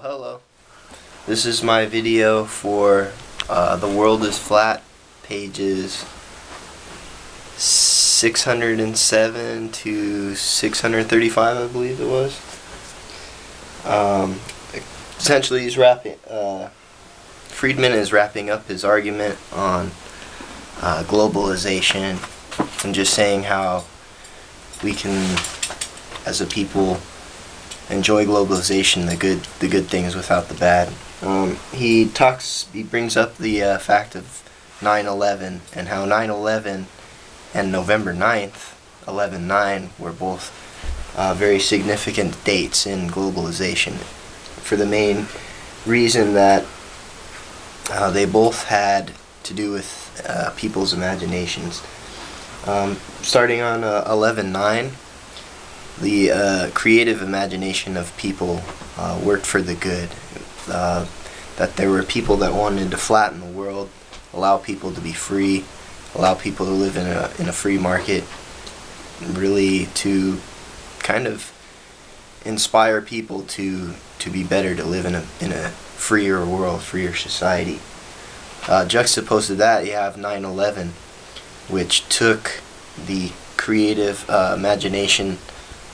Hello. This is my video for The World is Flat, pages 607 to 635, I believe it was. Essentially, Friedman is wrapping up his argument on globalization and just saying how we can, as a people, enjoy globalization, the good things without the bad. He brings up the fact of 9/11 and how 9/11 and November 9th, 11/9, were both very significant dates in globalization, for the main reason that they both had to do with people's imaginations. Starting on 11/9, the creative imagination of people worked for the good. That there were people that wanted to flatten the world, allow people to be free, allow people to live in a free market, really to kind of inspire people to be better, to live in a freer world, freer society. Juxtaposed to that, you have 9/11, which took the creative imagination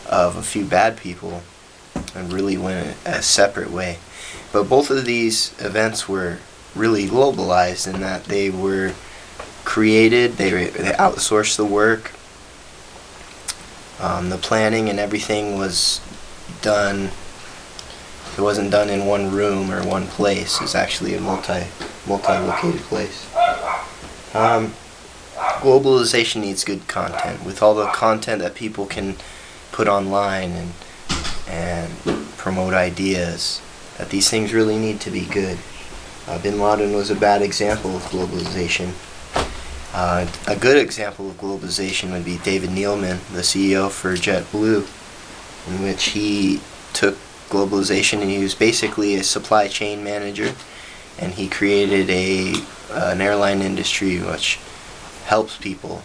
of a few bad people and really went a separate way. But both of these events were really globalized in that they were created, they outsourced the work, the planning and everything was done. It wasn't done in one room or one place. It was actually a multi-located place. Globalization needs good content. With all the content that people can put online and promote ideas, that these things really need to be good. Bin Laden was a bad example of globalization. A good example of globalization would be David Neeleman, the CEO for JetBlue, in which he took globalization and he was basically a supply chain manager, and he created an airline industry which helps people,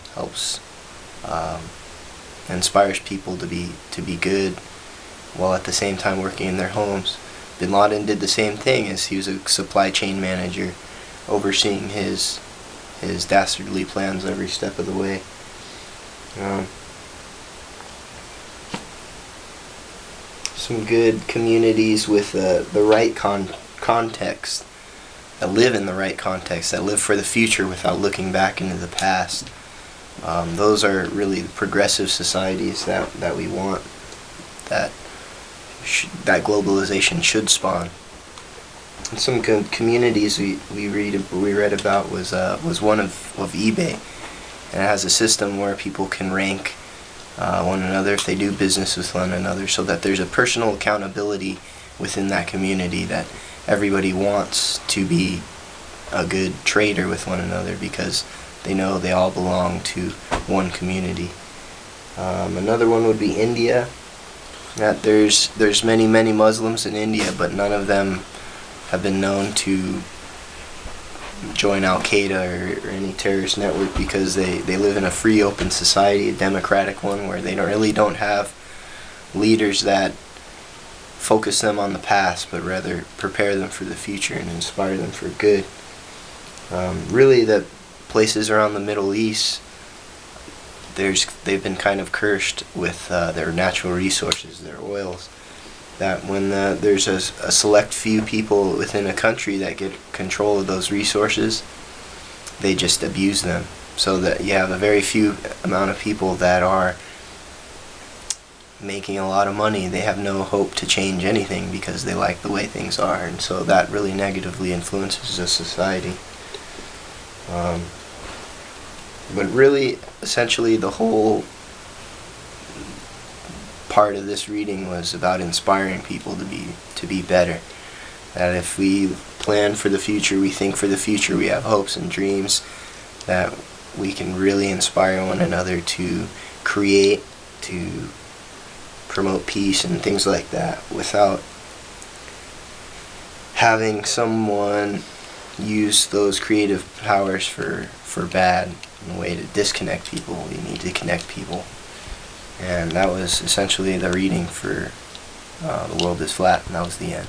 inspires people to be good, while at the same time working in their homes. Bin Laden did the same thing, as he was a supply chain manager, overseeing his dastardly plans every step of the way. Some good communities with the right context, that live in the right context, that live for the future without looking back into the past. Those are really the progressive societies that we want, that globalization should spawn. And some communities we read about was one of eBay, and it has a system where people can rank one another if they do business with one another, so that there's a personal accountability within that community, that everybody wants to be a good trader with one another because they know they all belong to one community. Another one would be India. That there's many Muslims in India, but none of them have been known to join Al-Qaeda or any terrorist network, because they live in a free, open society, a democratic one, where they really don't have leaders that focus them on the past, but rather prepare them for the future and inspire them for good. Really, the places around the Middle East, they've been kind of cursed with their natural resources, their oils, that when there's a select few people within a country that get control of those resources, they just abuse them, so that you have a very few amount of people that are making a lot of money. They have no hope to change anything because they like the way things are, and so that really negatively influences the society. But really, essentially, the whole part of this reading was about inspiring people to be better. That if we plan for the future, we think for the future, we have hopes and dreams, that we can really inspire one another to create, to promote peace and things like that, without having someone use those creative powers for bad, in a way to disconnect people. We need to connect people. And that was essentially the reading for The World is Flat, and that was the end.